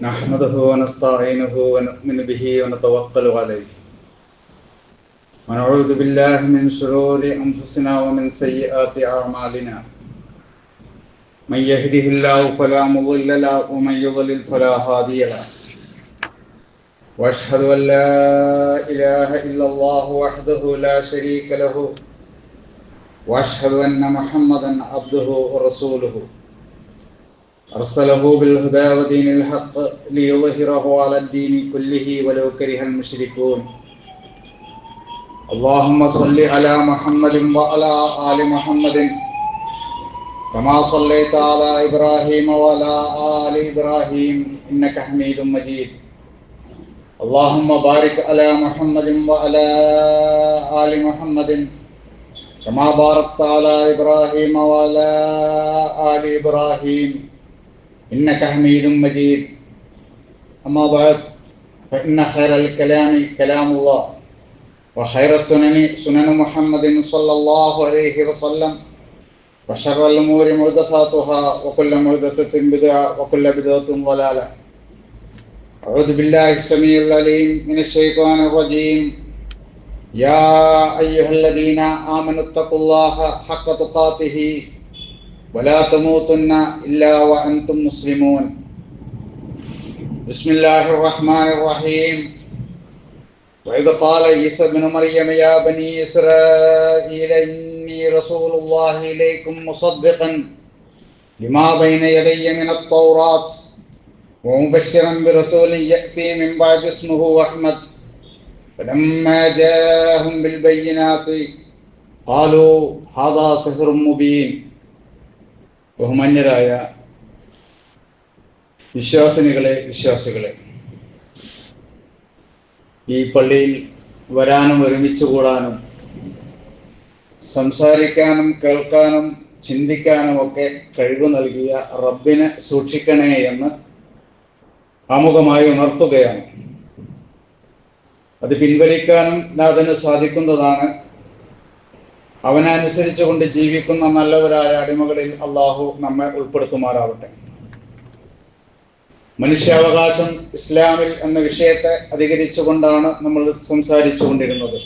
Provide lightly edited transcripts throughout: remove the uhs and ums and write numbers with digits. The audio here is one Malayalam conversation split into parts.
نحمده ونستعينه ونؤمن به ونتوكل عليه ونعوذ بالله من شرور أنفسنا ومن سيئات أعمالنا من يهده الله فلا مضل له ومن يضلل فلا هادي له وأشهد أن لا إله إلا الله وحده لا شريك له وأشهد أن محمدا عبده ورسوله أرسله بالهدى ودين الحق ليظهره على الدين كله ولو كره المشركون اللهم صل على محمد وعلى آل محمد كما صليت على إبراهيم وعلى آل إبراهيم إنك حميد مجيد اللهم بارك على محمد وعلى آل محمد كما باركت على إبراهيم وعلى آل إبراهيم إنك حميد مجيد أما بعد فإن خير الكلام كلام الله وخير السنن سنن محمد صلى الله عليه وسلم وشر الأمور محدثاتها وكل محدثة بدعة وكل بدعة ضلالة أعوذ بالله السميع العليم من الشيطان الرجيم يا أيها الذين آمنوا اتقوا الله حق تقاته ولا تموتن إلا وأنتم مسلمون بسم الله الرحمن الرحيم وإذ قال عيسى ابن مريم يا بني إسرائيل إني رسول الله إليكم مصدقا لما بين يدي من التوراة ومبشرا برسول يأتي من بعد اسمه أحمد فلما جاءهم بالبينات قالوا هذا سحر مبين. ബഹുമാന്യരായ വിശ്വാസികളെ ഈ പള്ളിയിൽ വരാനും ഒരുമിച്ച് കൂടാനും സംസാരിക്കാനും കേൾക്കാനും ചിന്തിക്കാനും ഒക്കെ കഴിവ് നൽകിയ റബ്ബിനെ സൂക്ഷിക്കണേ എന്ന് ആമുഖമായി ഉണർത്തുകയാണ്. അത് പിൻവലിക്കാനും അതിന് സാധിക്കുന്നതാണ്. അവനനുസരിച്ചുകൊണ്ട് ജീവിക്കുന്ന നല്ലവരായ അടിമകളിൽ അള്ളാഹു നമ്മെ ഉൾപ്പെടുത്തുമാറാവട്ടെ. മനുഷ്യാവകാശം ഇസ്ലാമിൽ എന്ന വിഷയത്തെ അധികരിച്ചുകൊണ്ടാണ് നമ്മൾ സംസാരിച്ചു കൊണ്ടിരുന്നത്.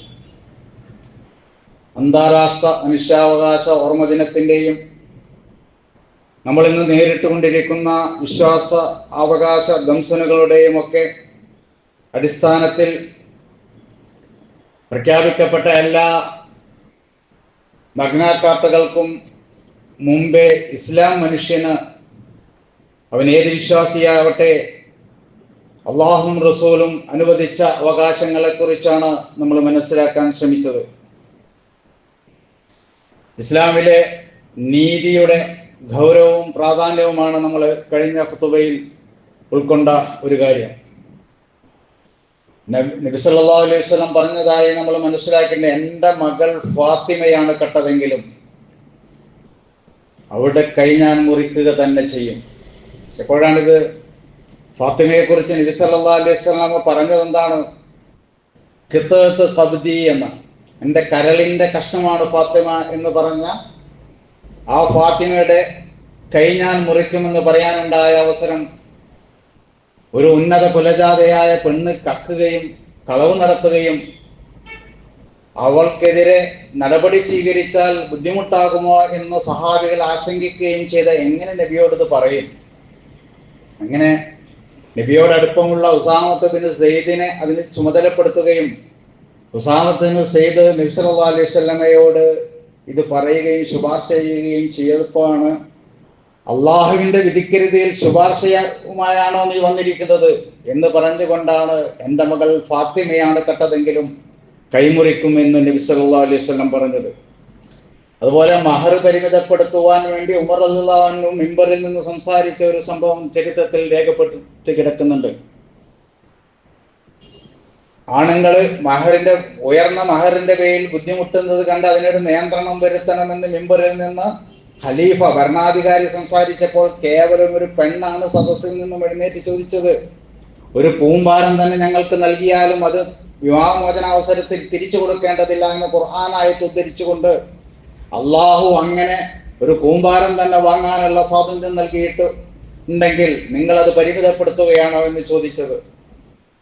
അന്താരാഷ്ട്ര മനുഷ്യാവകാശ ഓർമ്മ ദിനത്തിൻ്റെയും നമ്മൾ ഇന്ന് നേരിട്ടുകൊണ്ടിരിക്കുന്ന വിശ്വാസ അവകാശ ദംശനങ്ങളുടെയും ഒക്കെ അടിസ്ഥാനത്തിൽ പ്രഖ്യാപിക്കപ്പെട്ട എല്ലാ നഗ്നാക്കാർട്ടകൾക്കും മുമ്പേ ഇസ്ലാം മനുഷ്യന് അവൻ ഏത് വിശ്വാസിയാവട്ടെ അള്ളാഹും റസൂലും അനുവദിച്ച അവകാശങ്ങളെക്കുറിച്ചാണ് നമ്മൾ മനസ്സിലാക്കാൻ ശ്രമിച്ചത്. ഇസ്ലാമിലെ നീതിയുടെ ഗൗരവവും പ്രാധാന്യവുമാണ് നമ്മൾ കഴിഞ്ഞ ഖുതുബയിൽ ഉൾക്കൊണ്ട ഒരു കാര്യം. നബി സല്ലല്ലാഹു അലൈഹി വസല്ലം പറഞ്ഞതായി നമ്മൾ മനസ്സിലാക്കേണ്ട, എൻ്റെ മകൾ ഫാത്തിമയാണ് കെട്ടതെങ്കിലും അവളുടെ കൈ ഞാൻ മുറിക്കുക തന്നെ ചെയ്യും. എപ്പോഴാണിത്? ഫാത്തിമയെ കുറിച്ച് നബി സല്ലല്ലാഹു അലൈഹി വസല്ലം പറഞ്ഞത് എന്താണ്? ഖിത്അത്ത് ഖബ്ദി എന്ന, എൻ്റെ കരളിൻ്റെ കഷ്ണമാണ് ഫാത്തിമ എന്ന് പറഞ്ഞ ആ ഫാത്തിമയുടെ കൈ ഞാൻ മുറിക്കുമെന്ന് പറയാനുണ്ടായ അവസരം ഒരു ഉന്നത കുലജാതയായ പെണ്ണ് കക്കുകയും കളവ് നടത്തുകയും അവൾക്കെതിരെ നടപടി സ്വീകരിച്ചാൽ ബുദ്ധിമുട്ടാകുമോ എന്ന് സഹാബികൾ ആശങ്കിക്കുകയും ചെയ്ത എങ്ങനെ നബിയോട് ഇത് പറയും? അങ്ങനെ നബിയോട് അടുപ്പമുള്ള ഉസാമത്ത് ബിൻ സെയ്ദിനെ അതിന് ചുമതലപ്പെടുത്തുകയും ഉസാമത്ത് ബിൻ സെയ്ദ് നബി സല്ലല്ലാഹു അലൈഹി വസല്ലമയോട് ഇത് പറയുകയും ശുപാർശ ചെയ്യുകയും ചെയ്തപ്പോഴാണ് അള്ളാഹുവിന്റെ വിധിക്കരുതിയിൽ ശുപാർശയുമായാണോ നീ വന്നിരിക്കുന്നത് എന്ന് പറഞ്ഞുകൊണ്ടാണ് എൻ്റെ മകൾ ഫാത്തിമയാണ് കെട്ടതെങ്കിലും കൈമുറിക്കും എന്ന് നബി സല്ലല്ലാഹു അലൈഹി വസല്ലം പറഞ്ഞത്. അതുപോലെ മഹർ പരിമിതപ്പെടുത്തുവാൻ വേണ്ടി ഉമർ റളിയല്ലാഹു അൻഹു മിമ്പറിൽ നിന്ന് സംസാരിച്ച ഒരു സംഭവം ചരിത്രത്തിൽ രേഖപ്പെട്ട് കിടക്കുന്നുണ്ട്. ആണുങ്ങൾ ഉയർന്ന മഹറിന്റെ പേരിൽ ബുദ്ധിമുട്ടുന്നത് കണ്ട് അതിനൊരു നിയന്ത്രണം വരുത്തണമെന്ന് മിമ്പറിൽ നിന്ന് ഖലീഫ ഭരണാധികാരി സംസാരിച്ചപ്പോൾ കേവലം ഒരു പെണ്ണാണ് സദസ്സിൽ നിന്നും എഴുന്നേറ്റ് ചോദിച്ചത്, ഒരു കൂമ്പാരം തന്നെ ഞങ്ങൾക്ക് നൽകിയാലും അത് വിവാഹമോചനാവസരത്തിൽ തിരിച്ചു കൊടുക്കേണ്ടതില്ല എന്ന് ഖുർആനായത്ത് ഉദ്ധരിച്ചുകൊണ്ട് അള്ളാഹു അങ്ങനെ ഒരു കൂമ്പാരം തന്നെ വാങ്ങാനുള്ള സ്വാതന്ത്ര്യം നൽകിയിട്ട് ഉണ്ടെങ്കിൽ നിങ്ങൾ അത് പരിമിതപ്പെടുത്തുകയാണോ എന്ന് ചോദിച്ചത്.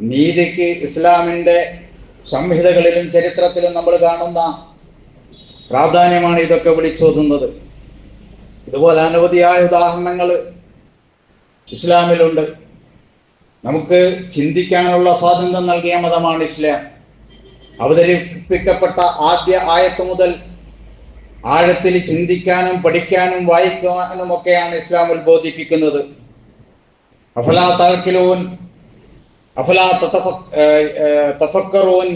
നീതിക്ക് ഇസ്ലാമിന്റെ സംഹിതകളിലും ചരിത്രത്തിലും നമ്മൾ കാണുന്ന പ്രാധാന്യമാണ് ഇതൊക്കെ വിളിച്ചോതുന്നത്. ഇതുപോലെ അനവധിയായ ഉദാഹരണങ്ങൾ ഇസ്ലാമിലുണ്ട്. നമുക്ക് ചിന്തിക്കാനുള്ള സ്വാതന്ത്ര്യം നൽകിയ മതമാണ് ഇസ്ലാം. അവതരിപ്പിക്കപ്പെട്ട ആദ്യ ആയത്ത് മുതൽ ആഴത്തിൽ ചിന്തിക്കാനും പഠിക്കാനും വായിക്കാനും ഒക്കെയാണ് ഇസ്ലാം ഉത്ബോധിപ്പിക്കുന്നത്. അഫലാ തഅഖിലൂൻ അഫലാ തഫക്കറൂൻ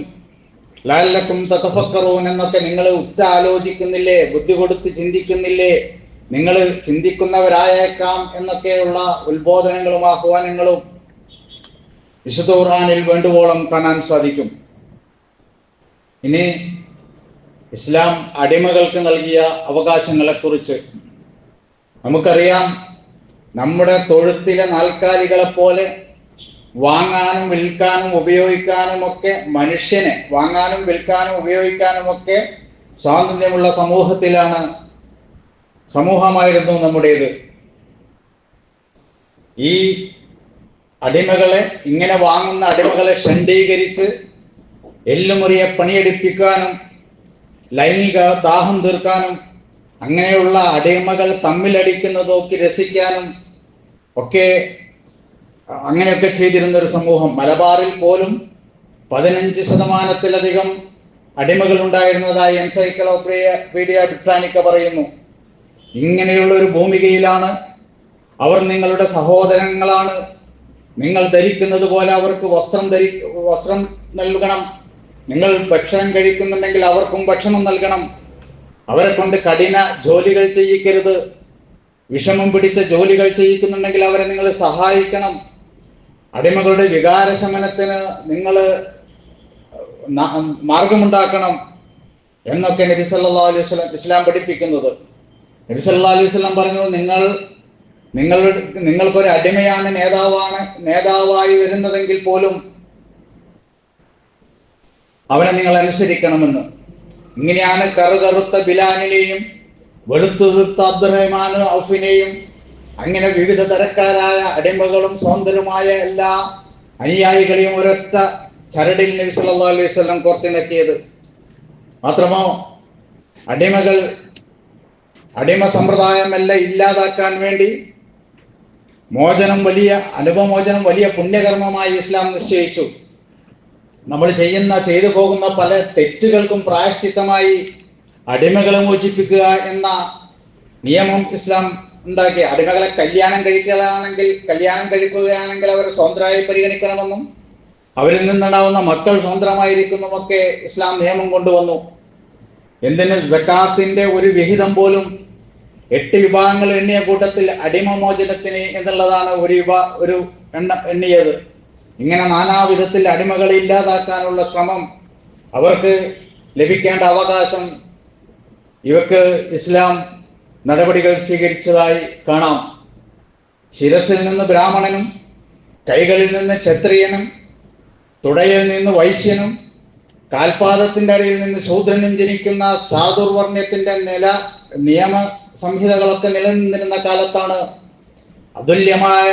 ലഅല്ലക്കും തതഫക്കറൂൻ എന്നൊക്കെ നിങ്ങൾ ആലോചിക്കുന്നില്ലേ, ബുദ്ധി കൊടുത്ത് ചിന്തിക്കുന്നില്ലേ, നിങ്ങൾ ചിന്തിക്കുന്നവരായേക്കാം എന്നൊക്കെയുള്ള ഉത്ബോധനങ്ങളും ആഹ്വാനങ്ങളും വിശുദ്ധ ഖുർആനിൽ വേണ്ടുവോളം കാണാൻ സാധിക്കും. ഇനി ഇസ്ലാം അടിമകൾക്ക് നൽകിയ അവകാശങ്ങളെക്കുറിച്ച് നമുക്കറിയാം. നമ്മുടെ തൊഴുത്തിലെ നാൽക്കാലികളെ പോലെ വാങ്ങാനും വിൽക്കാനും ഉപയോഗിക്കാനും ഒക്കെ മനുഷ്യനെ വാങ്ങാനും വിൽക്കാനും ഉപയോഗിക്കാനും ഒക്കെ സ്വാതന്ത്ര്യമുള്ള സമൂഹമായിരുന്നു നമ്മുടേത്. ഈ അടിമകളെ ഇങ്ങനെ വാങ്ങുന്ന അടിമകളെ ഷണ്ഡീകരിച്ച് എല്ലുമുറിയെ പണിയെടുപ്പിക്കാനും ലൈംഗിക ദാഹം തീർക്കാനും അങ്ങനെയുള്ള അടിമകൾ തമ്മിലടിക്കുന്നതൊക്കെ രസിക്കാനും ഒക്കെ അങ്ങനെയൊക്കെ ചെയ്തിരുന്ന ഒരു സമൂഹം. മലബാറിൽ പോലും 15% അടിമകൾ ഉണ്ടായിരുന്നതായി എൻസൈക്ലോപീഡിയ ബ്രിട്ടാനിക്ക പറയുന്നു. ഇങ്ങനെയുള്ള ഒരു ഭൂമികയിലാണ് അവർ നിങ്ങളുടെ സഹോദരങ്ങളാണ്, നിങ്ങൾ ധരിക്കുന്നത് പോലെ അവർക്ക് വസ്ത്രം നൽകണം, നിങ്ങൾ ഭക്ഷണം കഴിക്കുന്നുണ്ടെങ്കിൽ അവർക്കും ഭക്ഷണം നൽകണം, അവരെ കൊണ്ട് കഠിന ജോലികൾ ചെയ്യിക്കരുത്, വിഷമം പിടിച്ച ജോലികൾ ചെയ്യിക്കുന്നുണ്ടെങ്കിൽ അവരെ നിങ്ങൾ സഹായിക്കണം, അടിമകളുടെ വികാരശമനത്തിന് നിങ്ങൾ മാർഗമുണ്ടാക്കണം എന്നൊക്കെ നബി സല്ലല്ലാഹു അലൈഹി വസല്ലം ഇസ്ലാം പഠിപ്പിക്കുന്നത്. നബി സല്ലല്ലാഹു അലൈഹി വസല്ലം പറഞ്ഞു, നിങ്ങൾക്കൊരു അടിമയാണ് നേതാവായി വരുന്നതെങ്കിൽ പോലും അവനെ നിങ്ങൾ അനുസരിക്കണമെന്ന്. ഇങ്ങനെയാണ് കറുകറുത്ത ബിലാലിനെയും വെളുത്തുറുത്ത അബ്ദുറഹ്മാൻ ഔഫിനെയും അങ്ങനെ വിവിധ തരക്കാരായ അടിമകളും സ്വതന്ത്രരുമായ എല്ലാ അനുയായികളെയും ഒരൊറ്റ ചരടിൽ നബി സല്ലല്ലാഹു അലൈഹി വസല്ലം കോർത്തിണക്കിയത്. മാത്രമോ അടിമ സമ്പ്രദായമെല്ലാം ഇല്ലാതാക്കാൻ വേണ്ടി അനുപമോചനം വലിയ പുണ്യകർമ്മമായി ഇസ്ലാം നിശ്ചയിച്ചു. നമ്മൾ ചെയ്തു പോകുന്ന പല തെറ്റുകൾക്കും പ്രായശ്ചിത്തമായി അടിമകളെ മോചിപ്പിക്കുക എന്ന നിയമം ഇസ്ലാം ഉണ്ടാക്കി. അടിമകളെ കല്യാണം കഴിക്കുകയാണെങ്കിൽ അവരെ സ്വതന്ത്രമായി പരിഗണിക്കണമെന്നും അവരിൽ നിന്നുണ്ടാവുന്ന മക്കൾ സ്വതന്ത്രമായിരിക്കുന്നതുമൊക്കെ ഇസ്ലാം നിയമം കൊണ്ടുവന്നു. എന്തിന് സക്കാത്തിന്റെ ഒരു വിഹിതം പോലും 8 വിഭാഗങ്ങൾ എണ്ണിയ കൂട്ടത്തിൽ അടിമമോചനത്തിന് എന്നുള്ളതാണ് ഒരു എണ്ണിയത്. ഇങ്ങനെ നാനാവിധത്തിൽ അടിമകളെ ഇല്ലാതാക്കാനുള്ള ശ്രമം, അവർക്ക് ലഭിക്കേണ്ട അവകാശം, ഇവർക്ക് ഇസ്ലാം നടപടികൾ സ്വീകരിച്ചതായി കാണാം. ശിരസിൽ നിന്ന് ബ്രാഹ്മണനും കൈകളിൽ നിന്ന് ക്ഷത്രിയനും തുടയിൽ നിന്ന് വൈശ്യനും കാൽപാദത്തിന്റെ അടിയിൽ നിന്ന് ശൂദ്രനും ജനിക്കുന്ന ചാതുർവർണ്ണ്യത്തിന്റെ നിയമ സംഹിതകളൊക്കെ നിലനിന്നിരുന്ന കാലത്താണ് അതുല്യമായ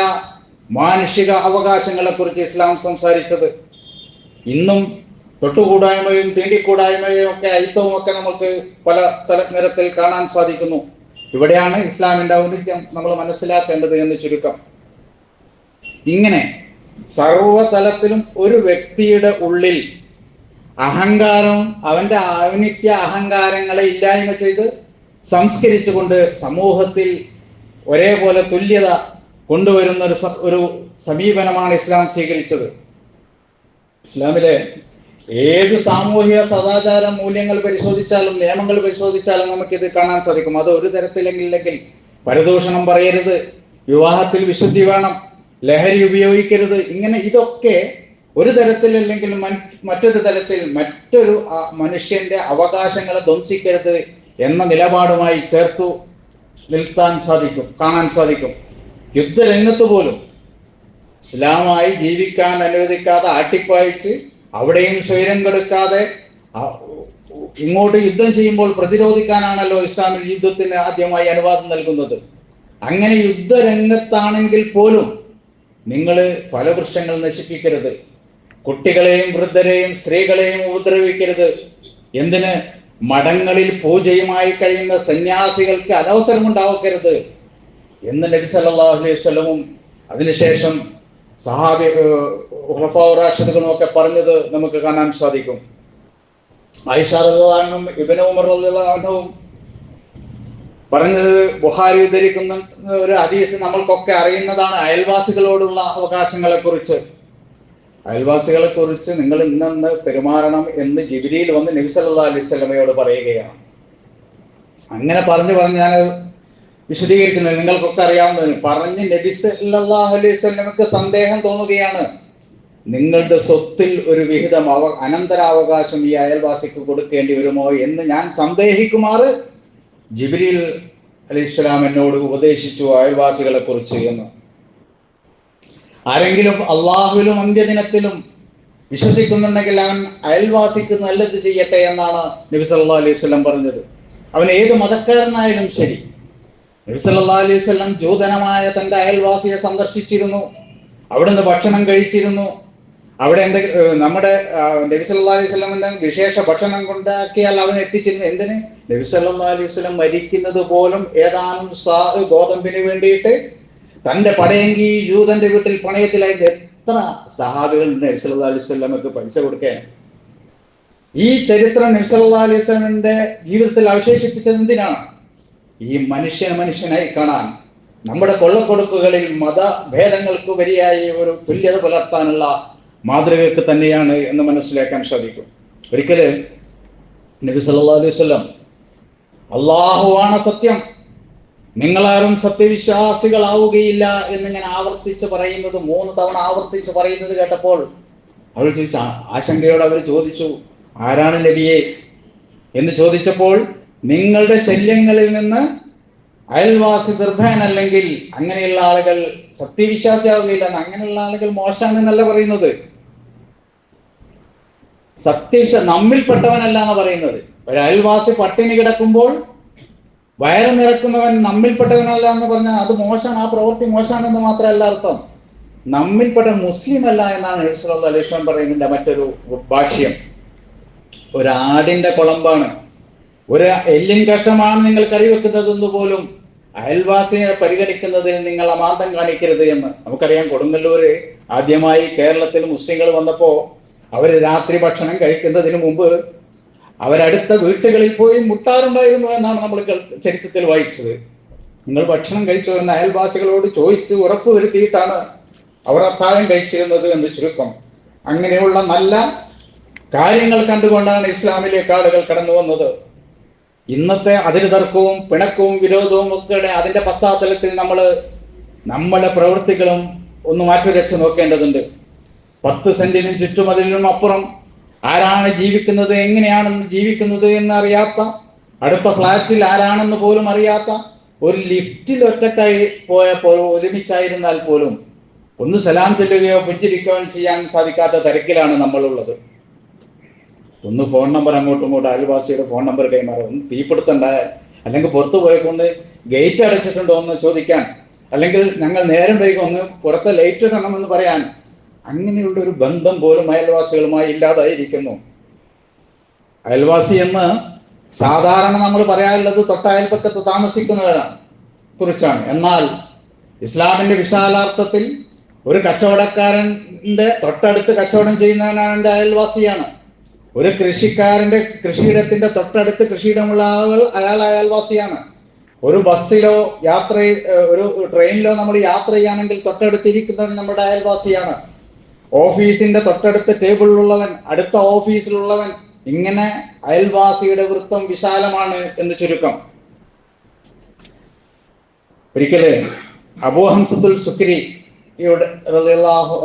മാനുഷിക അവകാശങ്ങളെ കുറിച്ച് ഇസ്ലാം സംസാരിച്ചത്. ഇന്നും തൊട്ടുകൂടായ്മയും തീണ്ടിക്കൂടായ്മയും ഒക്കെ അയിത്തവും ഒക്കെ നമുക്ക് പല നിരത്തിൽ കാണാൻ സാധിക്കുന്നു. ഇവിടെയാണ് ഇസ്ലാമിന്റെ ഔന്നിത്യം നമ്മൾ മനസ്സിലാക്കേണ്ടത് എന്ന് ചുരുക്കം. ഇങ്ങനെ സർവതലത്തിലും ഒരു വ്യക്തിയുടെ ഉള്ളിൽ അഹങ്കാരവും അവന്റെ ഔന്നിത്യ അഹങ്കാരങ്ങളെ ഇല്ലായ്മ ചെയ്ത് സംസ്കരിച്ചുകൊണ്ട് സമൂഹത്തിൽ ഒരേപോലെ തുല്യത കൊണ്ടുവരുന്ന ഒരു സമീപനമാണ് ഇസ്ലാം സ്വീകരിച്ചത്. ഇസ്ലാമിലെ ഏത് സാമൂഹിക സദാചാര മൂല്യങ്ങൾ പരിശോധിച്ചാലും നിയമങ്ങൾ പരിശോധിച്ചാലും നമുക്കിത് കാണാൻ സാധിക്കും. അത് ഒരു തരത്തിലെങ്കിൽ പരദൂഷണം പറയരുത്, വിവാഹത്തിൽ വിശുദ്ധി വേണം, ലഹരി ഉപയോഗിക്കരുത്, ഇങ്ങനെ ഇതൊക്കെ ഒരു തരത്തിലല്ലെങ്കിൽ മറ്റൊരു തരത്തിൽ മറ്റൊരു മനുഷ്യന്റെ അവകാശങ്ങളെ ധ്വംസിക്കരുത് എന്ന നിലപാടുമായി ചേർത്തു കാണാൻ സാധിക്കും. യുദ്ധരംഗത്ത് പോലും ഇസ്ലാമായി ജീവിക്കാൻ അനുവദിക്കാതെ ആട്ടിപ്പായിച്ച് അവിടെയും സ്വൈരം കൊടുക്കാതെ ഇങ്ങോട്ട് യുദ്ധം ചെയ്യുമ്പോൾ പ്രതിരോധിക്കാനാണല്ലോ ഇസ്ലാമിൽ യുദ്ധത്തിന് ആദ്യമായി അനുവാദം നൽകുന്നത്. അങ്ങനെ യുദ്ധരംഗത്താണെങ്കിൽ പോലും നിങ്ങൾ ഫലവൃക്ഷങ്ങൾ നശിപ്പിക്കരുത്, കുട്ടികളെയും വൃദ്ധരെയും സ്ത്രീകളെയും ഉപദ്രവിക്കരുത്. എന്തിന്? മഠങ്ങളിൽ പൂജയുമായി കഴിയുന്ന സന്യാസികൾക്ക് അനവസരമുണ്ടാക്കരുത് എന്ന് നബി സല്ലല്ലാഹു അലൈഹി വസല്ലമും അതിനുശേഷം സഹാബി ഖുലഫാഉർ റാഷിദുകളും ഒക്കെ പറഞ്ഞത് നമുക്ക് കാണാൻ സാധിക്കും. ആയിഷ റളിയല്ലാഹു അൻഹും ഇബ്നു ഉമർ റളിയല്ലാഹു അൻഹും പറഞ്ഞത് ബുഖാരി ഉദ്ധരിക്കുന്ന ഒരു ഹദീസ് നമ്മൾക്കൊക്കെ അറിയുന്നതാണ്. അയൽവാസികളോടുള്ള അവകാശങ്ങളെ കുറിച്ച്, അയൽവാസികളെ കുറിച്ച് നിങ്ങൾ ഇന്നെന്ന് പെരുമാറണം എന്ന് ജിബ്രീൽ വന്ന് നബി സല്ലല്ലാഹു അലൈഹി വസല്ലമയോട് പറയുകയാണ്. അങ്ങനെ പറഞ്ഞു ഞാൻ വിശദീകരിക്കുന്നത് നിങ്ങൾക്കൊക്കെ അറിയാവുന്നതിന് പറഞ്ഞ് നബി സല്ലല്ലാഹു അലൈഹി വസല്ലമക്ക് സന്ദേഹം തോന്നുകയാണ്. നിങ്ങളുടെ സ്വത്തിൽ ഒരു വിഹിതം അനന്തരാവകാശം ഈ അയൽവാസിക്ക് കൊടുക്കേണ്ടി വരുമോ എന്ന് ഞാൻ സന്ദേഹിക്കുമാറ് ജിബ്രീൽ അലൈഹിസ്സലാം എന്നോട് ഉപദേശിച്ചു അയൽവാസികളെ കുറിച്ച് എന്ന്. ആരെങ്കിലും അള്ളാഹുവിലും അന്ത്യദിനത്തിലും വിശ്വസിക്കുന്നുണ്ടെങ്കിൽ അവൻ അയൽവാസിക്ക് നല്ലത് ചെയ്യട്ടെ എന്നാണ് നബി സല്ലല്ലാഹു അലൈഹി വസല്ലം പറഞ്ഞത്. അവൻ ഏത് മതക്കാരനായാലും ശരി. നബി സല്ലല്ലാഹു അലൈഹി വസല്ലം ജൂതനമായ തന്റെ അയൽവാസിയെ സന്ദർശിച്ചിരുന്നു, അവിടുന്ന് ഭക്ഷണം കഴിച്ചിരുന്നു. അവിടെ നമ്മുടെ നബി സല്ലല്ലാഹു അലൈഹി വസല്ലം വിശേഷ ഭക്ഷണം കൊണ്ടാക്കിയാൽ അവൻ എത്തിച്ചിരുന്നു. എന്തിന്? നബി സല്ലല്ലാഹു അലൈഹി വസല്ലം മരിക്കുന്നത് പോലും ഏതാനും ഗോതമ്പിന് വേണ്ടിയിട്ട് തന്റെ പടയെങ്കി ജൂതന്റെ വീട്ടിൽ പണയത്തിലായിട്ട് എത്ര സഹാബികൾ നബി സല്ലല്ലാഹു അലൈഹി വസല്ലമക്ക് പൈസ കൊടുക്കാൻ. ഈ ചരിത്രം നബി സല്ലല്ലാഹു അലൈഹി വസല്ലമിന്റെ ജീവിതത്തിൽ അവശേഷിപ്പിച്ചത് എന്തിനാണ്? ഈ മനുഷ്യനായി കാണാൻ, നമ്മുടെ കൊള്ളക്കൊടുക്കുകളിൽ മതഭേദങ്ങൾക്ക് ഉപരിയായി ഒരു തുല്യത പുലർത്താനുള്ള മാതൃകക്ക് തന്നെയാണ് എന്ന് മനസ്സിലാക്കാൻ സാധിക്കും. ഒരിക്കല് നബി സല്ലല്ലാഹു അലൈഹി വസല്ലം അല്ലാഹുവാണ് സത്യം, നിങ്ങളാരും സത്യവിശ്വാസികളാവുകയില്ല എന്നിങ്ങനെ ആവർത്തിച്ച് പറയുന്നത് 3 തവണ ആവർത്തിച്ച് പറയുന്നത് കേട്ടപ്പോൾ അവൾ ചോദിച്ചു, ആശങ്കയോടെ അവർ ചോദിച്ചു, ആരാണ് നബിയെ എന്ന് ചോദിച്ചപ്പോൾ, നിങ്ങളുടെ ശല്യങ്ങളിൽ നിന്ന് അയൽവാസി നിർഭയനല്ലെങ്കിൽ അങ്ങനെയുള്ള ആളുകൾ സത്യവിശ്വാസിയാവുകയില്ല. അങ്ങനെയുള്ള ആളുകൾ മോശമാണെന്നല്ല പറയുന്നത്, നമ്മിൽപ്പെട്ടവനല്ല എന്ന് പറയുന്നത്. ഒരു അയൽവാസി പട്ടിണി കിടക്കുമ്പോൾ വയറ് നിറക്കുന്നവൻ നമ്മിൽപ്പെട്ടവനല്ല എന്ന് പറഞ്ഞാൽ അത് മോശമാണ്, ആ പ്രവൃത്തി മോശമാണെന്ന് മാത്രമല്ല അർത്ഥം. നമ്മിൽപ്പെട്ട മുസ്ലിം അല്ല എന്നാണ് നബി സല്ലല്ലാഹു അലൈഹി വസല്ലം പറയുന്നതിന്റെ മറ്റൊരു ഭാഷ്യം. ഒരാടിന്റെ കുളമ്പാണ്, ഒരു എല്ലിൻ കഷമാണ് നിങ്ങൾ കറി വെക്കുന്നതെന്ന് പോലും അയൽവാസിയെ പരിഗണിക്കുന്നതിൽ നിങ്ങൾ അമാന്തം കാണിക്കരുത് എന്ന്. നമുക്കറിയാം, കൊടുങ്ങല്ലൂര് ആദ്യമായി കേരളത്തിൽ മുസ്ലിങ്ങൾ വന്നപ്പോ അവര് രാത്രി ഭക്ഷണം കഴിക്കുന്നതിന് മുമ്പ് അവരടുത്ത വീട്ടുകളിൽ പോയി മുട്ടാറുണ്ടായിരുന്നു എന്നാണ് നമ്മൾ ചരിത്രത്തിൽ വായിച്ചത്. നിങ്ങൾ ഭക്ഷണം കഴിച്ചോ എന്ന് അയൽവാസികളോട് ചോദിച്ച് ഉറപ്പ് വരുത്തിയിട്ടാണ് അവർ അത്താഴം കഴിച്ചിരുന്നത് എന്ന് ചുരുക്കം. അങ്ങനെയുള്ള നല്ല കാര്യങ്ങൾ കണ്ടുകൊണ്ടാണ് ഇസ്ലാമിലേക്ക് ആളുകൾ കടന്നു വന്നത്. ഇന്നത്തെ അതിര് തർക്കവും പിണക്കവും വിരോധവും ഒക്കെ അതിന്റെ പശ്ചാത്തലത്തിൽ നമ്മുടെ പ്രവൃത്തികളും ഒന്ന് മാറ്റിവെച്ച് നോക്കേണ്ടതുണ്ട്. 10 സെന്റിനും ചുറ്റുമതിലിനും അപ്പുറം ആരാണ് ജീവിക്കുന്നത്, എങ്ങനെയാണെന്ന് ജീവിക്കുന്നത് എന്നറിയാത്ത, അടുത്ത ഫ്ലാറ്റിൽ ആരാണെന്ന് പോലും അറിയാത്ത, ഒരു ലിഫ്റ്റിൽ ഒറ്റക്കായി പോയപ്പോൾ ഒരുമിച്ചായിരുന്നാൽ പോലും ഒന്ന് സലാം ചെല്ലുകയോ പുഞ്ചിരിക്കുകയോ ചെയ്യാൻ സാധിക്കാത്ത തിരക്കിലാണ് നമ്മളുള്ളത്. ഒന്ന് ഫോൺ നമ്പർ അങ്ങോട്ടും ഇങ്ങോട്ടും അയൽവാസിയുടെ ഫോൺ നമ്പർ കൈമാറുക, ഒന്ന് തീപിടുത്തുണ്ടായാൽ, അല്ലെങ്കിൽ പുറത്തു പോയപ്പോൾ ഒന്ന് ഗേറ്റ് അടച്ചിട്ടുണ്ടോ എന്ന് ചോദിക്കാൻ, അല്ലെങ്കിൽ ഞങ്ങൾ നേരം വൈകും ഒന്ന് പുറത്തെ ലൈറ്റ് ഇടണമെന്ന് പറയാൻ, അങ്ങനെയുള്ള ഒരു ബന്ധം പോലും അയൽവാസികളുമായി ഇല്ലാതായിരിക്കുന്നു. അയൽവാസി എന്ന് സാധാരണ നമ്മൾ പറയാനുള്ളത് തൊട്ടയൽപക്കത്ത് താമസിക്കുന്നവരാണ് കുറിച്ചാണ്. എന്നാൽ ഇസ്ലാമിന്റെ വിശാലാർത്ഥത്തിൽ ഒരു കച്ചവടക്കാരന്റെ തൊട്ടടുത്ത് കച്ചവടം ചെയ്യുന്നവനാണ് എൻ്റെ അയൽവാസിയാണ്. ഒരു കൃഷിക്കാരന്റെ കൃഷിയിടത്തിന്റെ തൊട്ടടുത്ത് കൃഷിയിടമുള്ള ആളുകൾ അയാൾ അയൽവാസിയാണ്. ഒരു ബസ്സിലോ ഒരു ട്രെയിനിലോ നമ്മൾ യാത്ര ചെയ്യുകയാണെങ്കിൽ തൊട്ടടുത്തിരിക്കുന്നവൻ നമ്മുടെ അയൽവാസിയാണ്. ഓഫീസിന്റെ തൊട്ടടുത്ത് ടേബിളിലുള്ളവൻ, അടുത്ത ഓഫീസിലുള്ളവൻ, ഇങ്ങനെ അയൽവാസിയുടെ വൃത്തം വിശാലമാണ് എന്ന് ചുരുക്കം. ഒരിക്കല് അബൂ ഹംസത്തുൽ സുക്രി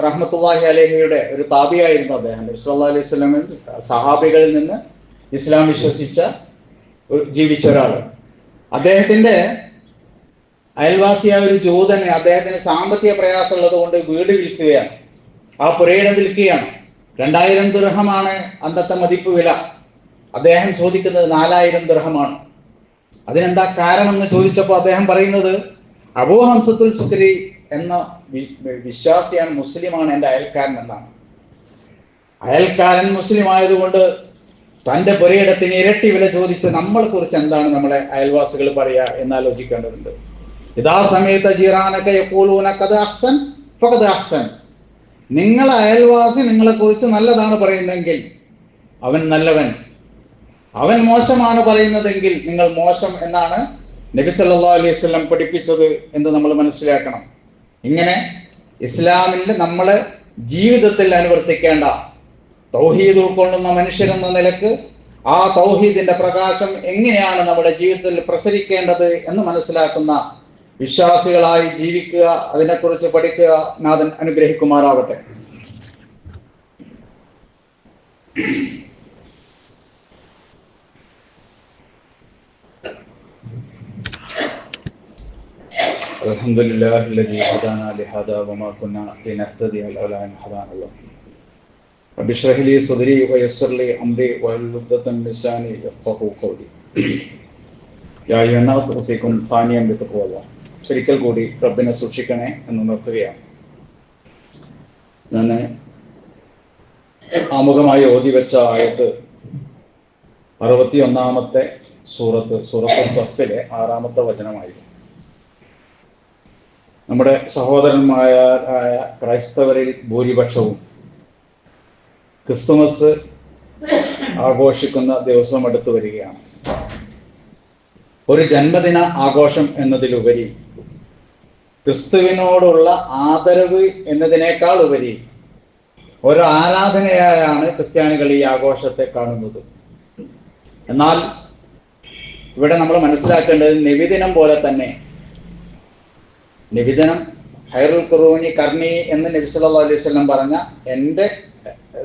റഹ്മത്തുള്ളാഹി അലൈഹിയുടെ ഒരു താബിയായിരുന്നു അദ്ദേഹം. നബി സല്ലല്ലാഹു അലൈഹി വസല്ലം സഹാബികളിൽ നിന്ന് ഇസ്ലാം വിശ്വസിച്ച ജീവിച്ച ഒരാൾ. അദ്ദേഹത്തിന്റെ അയൽവാസിയായ ഒരു ജൂതന് അദ്ദേഹത്തിന് സാമ്പത്തിക പ്രയാസം ഉള്ളത് കൊണ്ട് വീട് വിൽക്കുകയാണ്, ആ പുരയിടം വിൽക്കുകയാണ്. 2000 ദിർഹമാണ് അന്നത്തെ മതിപ്പ് വില. അദ്ദേഹം ചോദിക്കുന്നത് 4000 ദിർഹമാണ്. അതിനെന്താ കാരണം എന്ന് ചോദിച്ചപ്പോൾ അദ്ദേഹം പറയുന്നത്, അബൂ ഹംസത്തുൽ സുക്രി എന്ന വിശ്വാസിയാണ്, മുസ്ലിമാണ് എൻ്റെ അയൽക്കാരൻ എന്നാണ്. അയൽക്കാരൻ മുസ്ലിം ആയതുകൊണ്ട് തൻ്റെ പുരയിടത്തിന് ഇരട്ടി വില ചോദിച്ച് നമ്മളെ കുറിച്ച് എന്താണ് നമ്മളെ അയൽവാസികൾ പറയുക എന്നാലോചിക്കേണ്ടതുണ്ട്. ഇതാ സമയത്ത് ജീറാനൊക്കെ നിങ്ങളെ അയൽവാസി നിങ്ങളെ കുറിച്ച് നല്ലതാണ് പറയുന്നതെങ്കിൽ അവൻ നല്ലവൻ, അവൻ മോശമാണ് പറയുന്നതെങ്കിൽ നിങ്ങൾ മോശം എന്നാണ് നബി സല്ലല്ലാഹു അലൈഹി വസല്ലം പഠിപ്പിച്ചത് എന്ന് നമ്മൾ മനസ്സിലാക്കണം. ഇങ്ങനെ ഇസ്ലാമിൽ നമ്മൾ ജീവിതത്തിൽ അനുവർത്തിക്കേണ്ട തൗഹീദ് ഉൾക്കൊള്ളുന്ന മനുഷ്യരെന്ന നിലക്ക് ആ തൗഹീദിന്റെ പ്രകാശം എങ്ങനെയാണ് നമ്മുടെ ജീവിതത്തിൽ പ്രസരിക്കേണ്ടത് എന്ന് മനസ്സിലാക്കുന്ന വിശ്വാസികളായി ജീവിക്കുക, അതിനെക്കുറിച്ച് പഠിക്കുക. നാഥൻ അനുഗ്രഹിക്കുമാറാവട്ടെ. അൽഹംദുലില്ലാഹി അൽദീ ഹദാനാ ലിഹാദാ വമാ കുന്നാ ലിനഹ്തദിയ ലൗലാ അൻ ഹദാനല്ലാഹ്. റബ്ബി ഇശ്റഹ് ലി സദ്രി വയസ്സിർ ലി അംരി വഹ്ലുൽ ഉഖ്ദതൻ മിൻ ലിസാനി യഫ്ഖഹു ഖൗലി. യാ അയ്യുഹന്നാസ് ഉസീകും സാനിയൻ ബിത്തഖ്വല്ലാഹ്. ഒരിക്കൽ കൂടി റബ്ബിനെ സൂക്ഷിക്കണേ എന്ന് നിർത്തുകയാണ്. ഞാൻ ആമുഖമായി ഓതി വെച്ച ആയത്ത് 61-ാമത്തെ സൂറത്ത് സഫിലെ 6-ാമത്തെ വചനമായിരുന്നു. നമ്മുടെ സഹോദരന്മാരായ ക്രൈസ്തവരിൽ ഭൂരിപക്ഷവും ക്രിസ്തുമസ് ആഘോഷിക്കുന്ന ദിവസം അടുത്തു വരികയാണ്. ഒരു ജന്മദിന ആഘോഷം എന്നതിലുപരി ക്രിസ്തുവിനോടുള്ള ആദരവ് എന്നതിനേക്കാൾ ഉപരി ഒരു ആരാധനയായാണ് ക്രിസ്ത്യാനികൾ ഈ ആഘോഷത്തെ കാണുന്നത്. എന്നാൽ ഇവിടെ നമ്മൾ മനസ്സിലാക്കേണ്ടത് നബിദിനം പോലെ തന്നെ, നബിദിനം ഹൈറുൽ ഖുറൂനി കർണി എന്ന് നബി സല്ലല്ലാഹു അലൈഹി വസല്ലം പറഞ്ഞ എൻ്റെ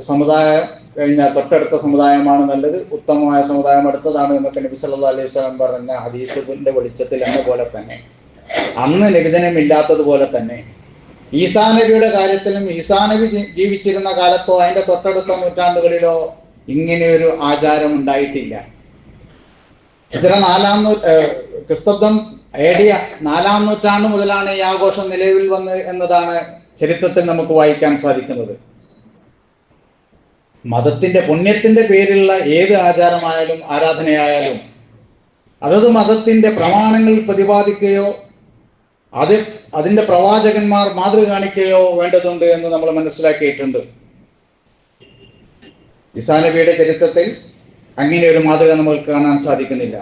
സമുദായം കഴിഞ്ഞാൽ തൊട്ടടുത്ത സമുദായമാണ് നല്ലത്, ഉത്തമമായ സമുദായം അടുത്തതാണ് എന്നൊക്കെ നബി സല്ലല്ലാഹു അലൈഹി വസല്ലം പറഞ്ഞ ഹദീസിന്റെ വെളിച്ചത്തിൽ എന്ന പോലെ തന്നെ അന്ന് നബിദിനം ഇല്ലാത്തതുപോലെ തന്നെ ഈസാ നബിയുടെ കാര്യത്തിലും ഈസാ നബി ജീവിച്ചിരുന്ന കാലത്തോ അതിന്റെ തൊട്ടടുത്ത നൂറ്റാണ്ടുകളിലോ ഇങ്ങനെയൊരു ആചാരം ഉണ്ടായിട്ടില്ല. ക്രിസ്തബ്ദം AD 4-ാം നൂറ്റാണ്ട് മുതലാണ് ഈ ആഘോഷം നിലവിൽ വന്ന് എന്നതാണ് ചരിത്രത്തിൽ നമുക്ക് വായിക്കാൻ സാധിക്കുന്നത്. മതത്തിന്റെ പുണ്യത്തിന്റെ പേരിലുള്ള ഏത് ആചാരമായാലും ആരാധനയായാലും അതത് മതത്തിന്റെ പ്രമാണങ്ങൾ പ്രതിപാദിക്കുകയോ അതിന്റെ പ്രവാചകന്മാർ മാതൃക കാണിക്കുകയോ വേണ്ടതുണ്ട് എന്ന് നമ്മൾ മനസ്സിലാക്കിയിട്ടുണ്ട്. ഈസാ നബിയുടെ ചരിത്രത്തിൽ അങ്ങനെ ഒരു മാതൃക നമുക്ക് കാണാൻ സാധിക്കുന്നില്ല.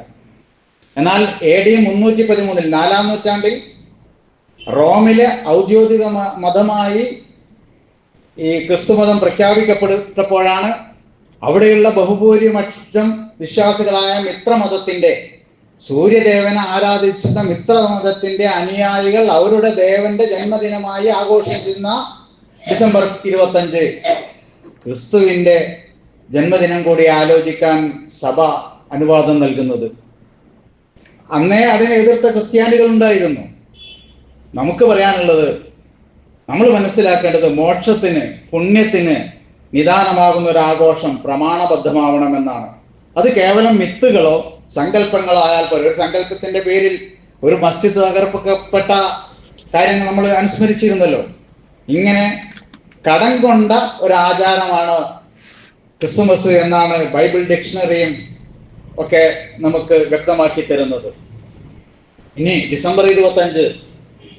എന്നാൽ AD 313 4-ാം നൂറ്റാണ്ടിൽ റോമിലെ ഔദ്യോഗിക മതമായി ഈ ക്രിസ്തുമതം പ്രഖ്യാപിക്കപ്പെട്ടപ്പോഴാണ് അവിടെയുള്ള ബഹുഭൂരിപക്ഷം വിശ്വാസികളായ മിത്രമതത്തിന്റെ സൂര്യദേവനെ ആരാധിച്ചിരുന്ന മിത്രമതത്തിന്റെ അനുയായികൾ അവരുടെ ദേവന്റെ ജന്മദിനമായി ആഘോഷിക്കുന്ന ഡിസംബർ 25 ക്രിസ്തുവിന്റെ ജന്മദിനം കൂടി ആലോചിക്കാൻ സഭ അനുവാദം നൽകുന്നത്. അന്നേ അതിനെ എതിർത്ത ക്രിസ്ത്യാനികൾ ഉണ്ടായിരുന്നു. നമുക്ക് പറയാനുള്ളത്, നമ്മൾ മനസ്സിലാക്കേണ്ടത് മോക്ഷത്തിന് പുണ്യത്തിന് നിദാനമാകുന്ന ഒരു ആഘോഷം പ്രമാണബദ്ധമാവണമെന്നാണ്. അത് കേവലം മിത്തുകളോ സങ്കല്പങ്ങളോ ആയാൽ പോലും, ഒരു സങ്കല്പത്തിന്റെ പേരിൽ ഒരു മസ്ജിദ് തകർക്കപ്പെട്ട കാര്യങ്ങൾ നമ്മൾ അനുസ്മരിച്ചിരുന്നല്ലോ. ഇങ്ങനെ കടം കൊണ്ട ഒരു ആചാരമാണ് ക്രിസ്തുമസ് എന്നാണ് ബൈബിൾ ഡിക്ഷണറിയും ഒക്കെ നമുക്ക് വ്യക്തമാക്കി തരുന്നത്. ഇനി ഡിസംബർ 25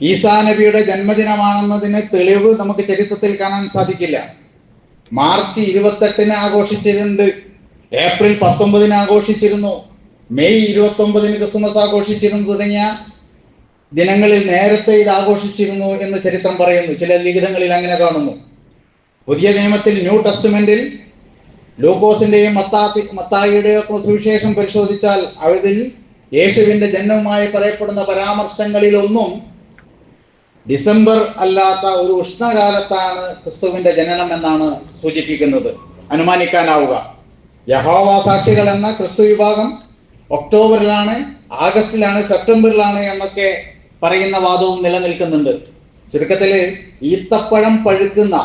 ഈസാ നബിയുടെ ജന്മദിനമാണെന്നതിന് തെളിവ് നമുക്ക് ചരിത്രത്തിൽ കാണാൻ സാധിക്കില്ല. മാർച്ച് 28 ആഘോഷിച്ചിട്ടുണ്ട്, ഏപ്രിൽ 19 ആഘോഷിച്ചിരുന്നു, മെയ് 29 ക്രിസ്തുമസ് ആഘോഷിച്ചിരുന്നു തുടങ്ങിയ ദിനങ്ങളിൽ നേരത്തെ ഇത് ആഘോഷിച്ചിരുന്നു എന്ന് ചരിത്രം പറയുന്നു. ചില ലിഖിതങ്ങളിൽ അങ്ങനെ കാണുന്നു. പുതിയ നിയമത്തിൽ ന്യൂ ടെസ്റ്റ്മെന്റിൽ ലൂക്കോസിന്റെയും മത്തായിയുടെയും ഒക്കെ സുവിശേഷം പരിശോധിച്ചാൽ അതിൽ യേശുവിന്റെ ജന്മവുമായി പറയപ്പെടുന്ന പരാമർശങ്ങളിലൊന്നും ഡിസംബർ അല്ലാത്ത ഒരു ഉഷ്ണകാലത്താണ് ക്രിസ്തുവിന്റെ ജനനം എന്നാണ് സൂചിപ്പിക്കുന്നത്, അനുമാനിക്കാനാവുക. യഹോവ സാക്ഷികൾ എന്ന ക്രിസ്തു വിഭാഗം ഒക്ടോബറിലാണ്, ആഗസ്റ്റിലാണ്, സെപ്റ്റംബറിലാണ് എന്നൊക്കെ പറയുന്ന വാദവും നിലനിൽക്കുന്നുണ്ട്. ചുരുക്കത്തിൽ ഈത്തപ്പഴം പഴുക്കുന്ന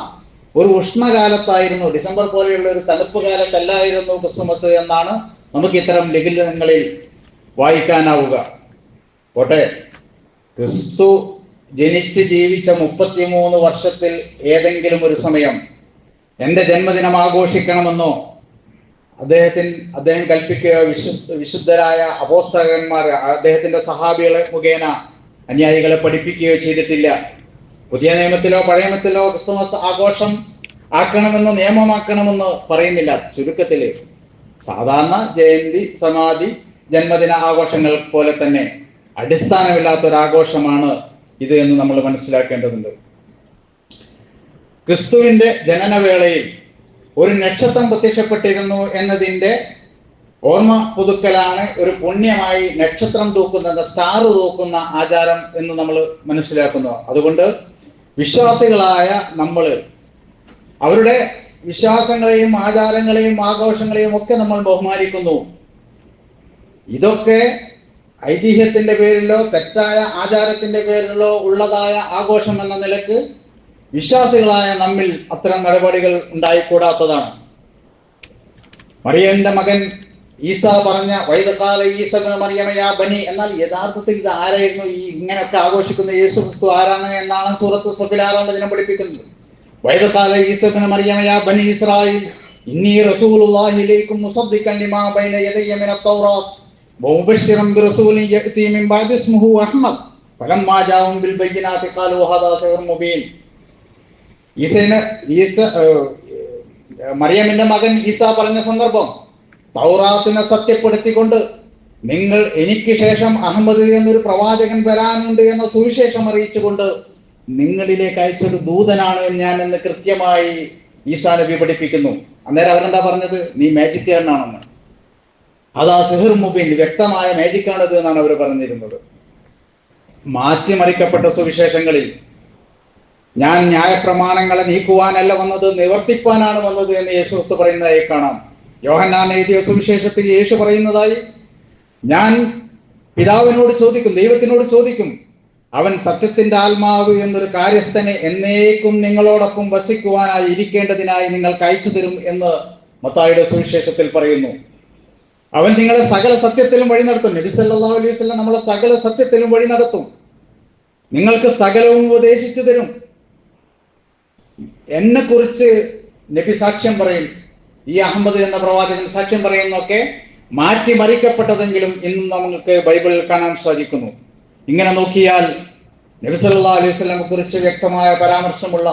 ഒരു ഉഷ്ണകാലത്തായിരുന്നു, ഡിസംബർ പോലെയുള്ള ഒരു തണുപ്പ് കാലത്തല്ലായിരുന്നു ക്രിസ്തുമസ് എന്നാണ് നമുക്ക് ഇത്തരം ലിഖിതങ്ങളിൽ വായിക്കാനാവുക. പോട്ടെ, ക്രിസ്തു ജനിച്ച് ജീവിച്ച 33 വർഷത്തിൽ ഏതെങ്കിലും ഒരു സമയം എൻ്റെ ജന്മദിനം ആഘോഷിക്കണമെന്നോ അദ്ദേഹം കൽപ്പിക്കുകയോ വിശുദ്ധരായ അപ്പോസ്തലന്മാർ അദ്ദേഹത്തിന്റെ സഹാബികളെ മുഖേന അനുയായികളെ പഠിപ്പിക്കുകയോ ചെയ്തിട്ടില്ല. പുതിയ നിയമത്തിലോ പഴയ നിയമത്തിലോ ക്രിസ്തുമസ് ആഘോഷം ആക്കണമെന്നോ നിയമമാക്കണമെന്നോ പറയുന്നില്ല. ചുരുക്കത്തില് സാധാരണ ജയന്തി, സമാധി, ജന്മദിന ആഘോഷങ്ങൾ പോലെ തന്നെ അടിസ്ഥാനമില്ലാത്തൊരാഘോഷമാണ് ഇത് എന്ന് നമ്മൾ മനസ്സിലാക്കേണ്ടതുണ്ട്. ക്രിസ്തുവിന്റെ ജനനവേളയിൽ ഒരു നക്ഷത്രം പ്രത്യക്ഷപ്പെട്ടിരുന്നു എന്നതിൻ്റെ ഓർമ്മ പുതുക്കലാണ് ഒരു പുണ്യമായി നക്ഷത്രം തൂക്കുന്ന, സ്റ്റാർ തൂക്കുന്ന ആചാരം എന്ന് നമ്മൾ മനസ്സിലാക്കുന്നു. അതുകൊണ്ട് വിശ്വാസികളായ നമ്മൾ അവരുടെ വിശ്വാസങ്ങളെയും ആചാരങ്ങളെയും ആഘോഷങ്ങളെയും ഒക്കെ നമ്മൾ ബഹുമാനിക്കുന്നു. ഇതൊക്കെ ഐതിഹ്യത്തിന്റെ പേരിലോ തെറ്റായ ആചാരത്തിന്റെ പേരിലോ ഉള്ളതായ ആഘോഷം എന്ന നിലക്ക് വിശ്വാസികളായ നമ്മിൽ അത്തരം നടപടികൾ ഉണ്ടായിക്കൂടാത്തതാണ്. മറിയന്റെ മകൻ ഈസ പറഞ്ഞ വൈദകാല ഈസബിന് മറിയമയാ ബനി, എന്നാൽ യഥാർത്ഥത്തിൽ ഇത് ആരായിരുന്നു? ഈ ഇങ്ങനെയൊക്കെ ആഘോഷിക്കുന്ന യേശു ക്രിസ്തു ആരാണ് എന്നാണ് സൂറത്ത് സഫിൽ 6-ാം വചനം പഠിപ്പിക്കുന്നത്. വൈദകാല ഈസബിന് മറിയമയാ ബനി ഇസ്രായേൽ ഇന്നി റസൂലുള്ളാഹി ഇലൈക്കും മുസദ്ദിഖൻ ലിമാ ബൈന യദയ്യ മിനത് തൗറാത്ത് വമുബശ്ശിറൻ ബിറസൂലിൻ യഅതി മിൻ ബഅദി ഇസ്മുഹു അഹ്മദ് ഫലമ്മാ ജാഅഹും ബിൽ ബയ്യിനാതി ഖാലൂ ഹാദാ സിഹ്റുൻ മുബീൻ. മറിയമിന്റെ മകൻ ഈസ പറഞ്ഞ സന്ദർഭം, തൗറാത്തിനെ സത്യപ്പെടുത്തിക്കൊണ്ട് നിങ്ങൾ എനിക്ക് ശേഷം അഹമ്മദ് എന്നൊരു പ്രവാചകൻ വരാനുണ്ട് എന്ന സുവിശേഷം അറിയിച്ചുകൊണ്ട് നിങ്ങളിലേക്ക് അയച്ചൊരു ദൂതനാണ് ഞാൻ എന്ന് കൃത്യമായി ഈസാ നബി പഠിപ്പിക്കുന്നു. അന്നേരം അവരെന്താ പറഞ്ഞത്? നീ മാജിക്കാരനാണെന്ന്. അതാ സിഹ്ർ മുബീൻ, വ്യക്തമായ മാജിക്കാണിത് എന്നാണ് അവർ പറഞ്ഞിരുന്നത്. മാറ്റിമറിക്കപ്പെട്ട സുവിശേഷങ്ങളിൽ ഞാൻ ന്യായപ്രമാണങ്ങളെ നീക്കുവാനല്ല വന്നത്, നിവർത്തിപ്പാനാണ് വന്നത് എന്ന് യേശു ക്രിസ്തു പറയുന്നതായി കാണാം. യോഹന്നാൻ എഴുതിയ സുവിശേഷത്തിൽ യേശു പറയുന്നതായി, ഞാൻ പിതാവിനോട് ചോദിക്കും, ദൈവത്തിനോട് ചോദിക്കും, അവൻ സത്യത്തിന്റെ ആത്മാവ് എന്നൊരു കാര്യസ്ഥനെ എന്നേക്കും നിങ്ങളോടൊപ്പം വസിക്കുവാനായി ഇരിക്കേണ്ടതിനായി നിങ്ങൾക്ക് അയച്ചു തരും എന്ന് മത്തായിയുടെ സുവിശേഷത്തിൽ പറയുന്നു. അവൻ നിങ്ങളെ സകല സത്യത്തിലും വഴി നടത്തും. നബി സല്ലല്ലാഹു അലൈഹി വസല്ലം നമ്മളെ സകല സത്യത്തിലും വഴി നടത്തും, നിങ്ങൾക്ക് സകലവും ഉപദേശിച്ചു തരും. എന്നെ കുറിച്ച് നബി സാക്ഷ്യം പറയും, ഈ അഹമ്മദ് എന്ന പ്രവാചകൻ സാക്ഷ്യം പറയുന്നൊക്കെ മാറ്റിമറിക്കപ്പെട്ടതെങ്കിലും ഇന്നും നമുക്ക് ബൈബിളിൽ കാണാൻ സാധിക്കുന്നു. ഇങ്ങനെ നോക്കിയാൽ നബി സല്ലല്ലാഹു അലൈഹി വസല്ലമയെ കുറിച്ച് വ്യക്തമായ പരാമർശമുള്ള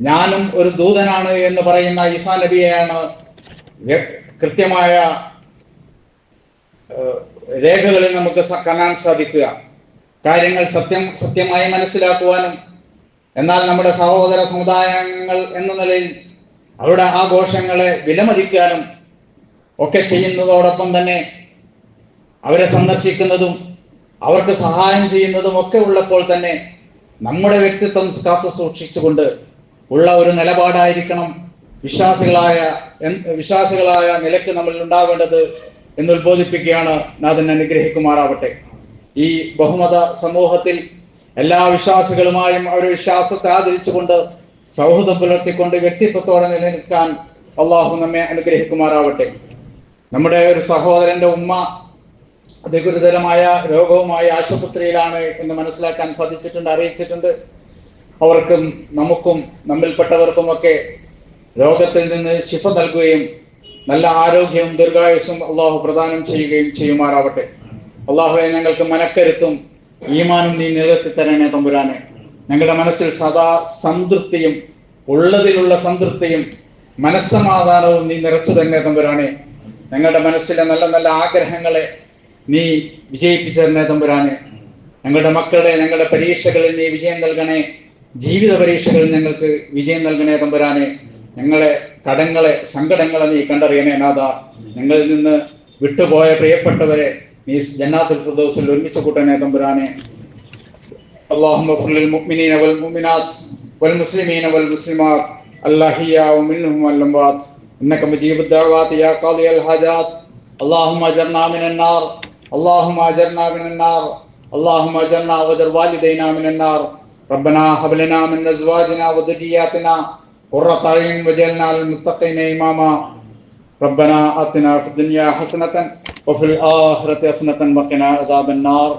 ഞാനും ഒരു ദൂതനാണ് എന്ന് പറയുന്ന ഈസാ നബിയെയാണ് കൃത്യമായ രേഖകളിൽ നമുക്ക് കാണാൻ സാധിക്കുക. കാര്യങ്ങൾ സത്യമായി മനസ്സിലാക്കുവാനും എന്നാൽ നമ്മുടെ സഹോദര സമുദായങ്ങൾ എന്ന നിലയിൽ അവരുടെ ആഘോഷങ്ങളെ വിലമതിക്കാനും ഒക്കെ ചെയ്യുന്നതോടൊപ്പം തന്നെ അവരെ സന്ദർശിക്കുന്നതും അവർക്ക് സഹായം ചെയ്യുന്നതും ഒക്കെ ഉള്ളപ്പോൾ തന്നെ നമ്മുടെ വ്യക്തിത്വം കാത്തു സൂക്ഷിച്ചുകൊണ്ട് ഉള്ള ഒരു നിലപാടായിരിക്കണം വിശ്വാസികളായ നിലക്ക് നമ്മൾ ഉണ്ടാവേണ്ടത് എന്ന് ഉത്ബോധിപ്പിക്കുകയാണ്. നാഥൻ അനുഗ്രഹിക്കുമാറാവട്ടെ. ഈ ബഹുമത സമൂഹത്തിൽ എല്ലാ വിശ്വാസികളുമായും അവരുടെ വിശ്വാസത്തെ ആദരിച്ചുകൊണ്ട് സൗഹൃദം പുലർത്തിക്കൊണ്ട് വ്യക്തിത്വത്തോടെ നിലനിൽക്കാൻ അള്ളാഹു നമ്മെ അനുഗ്രഹിക്കുമാറാവട്ടെ. നമ്മുടെ ഒരു സഹോദരന്റെ ഉമ്മ അതിഗുരുതരമായ രോഗവുമായി ആശുപത്രിയിലാണ് എന്ന് മനസ്സിലാക്കാൻ സാധിച്ചിട്ടുണ്ട്, അറിയിച്ചിട്ടുണ്ട്. അവർക്കും നമുക്കും നമ്മിൽപ്പെട്ടവർക്കും ഒക്കെ രോഗത്തിൽ നിന്ന് ശിഫ നൽകുകയും നല്ല ആരോഗ്യവും ദീർഘായുസ്സും അള്ളാഹു പ്രദാനം ചെയ്യുകയും ചെയ്യുമാറാവട്ടെ. അള്ളാഹുവെ, ഞങ്ങൾക്ക് മനക്കരുത്തും ഈമാനും നീ നിലനിർത്തി തരണേ തമ്പുരാനെ. ഞങ്ങളുടെ മനസ്സിൽ സദാ സംതൃപ്തിയും ഉള്ളതിലുള്ള സംതൃപ്തിയും മനസ്സമാധാനവും നീ നിറച്ചു തന്നെ തമ്പുരാനെ. ഞങ്ങളുടെ മനസ്സിലെ നല്ല നല്ല ആഗ്രഹങ്ങളെ നീ വിജയിപ്പിച്ചു തരണേ തമ്പുരാനെ. ഞങ്ങളുടെ മക്കളുടെ ഞങ്ങളുടെ പരീക്ഷകളിൽ നീ വിജയം നൽകണേ. ജീവിത പരീക്ഷകളിൽ ഞങ്ങൾക്ക് വിജയം നൽകണേ തമ്പുരാനെ. ഞങ്ങളെ കടങ്ങളെ സങ്കടങ്ങളെ നീ കണ്ടറിയണേ നാഥ. ഞങ്ങളിൽ നിന്ന് വിട്ടുപോയ പ്രിയപ്പെട്ടവരെ നീ ജന്നാത്തുൽ ഫിർദൗസിൽ ഒരുമിച്ച് കൂട്ടണേ തമ്പുരാനെ. اللهم اغفر للمؤمنين والمؤمنات والمسلمين والمسلمات الأحياء منهم والأموات إنك مجيب الدعوات يا قاضي الحاجات. اللهم أجرنا من النار، اللهم أجرنا من النار، اللهم أجرنا وأجر والدينا من النار. ربنا هب لنا من أزواجنا وذرياتنا قرة أعين واجعلنا للمتقين إماما. ربنا آتنا في الدنيا حسنة وفي الآخرة حسنة وقنا عذاب النار.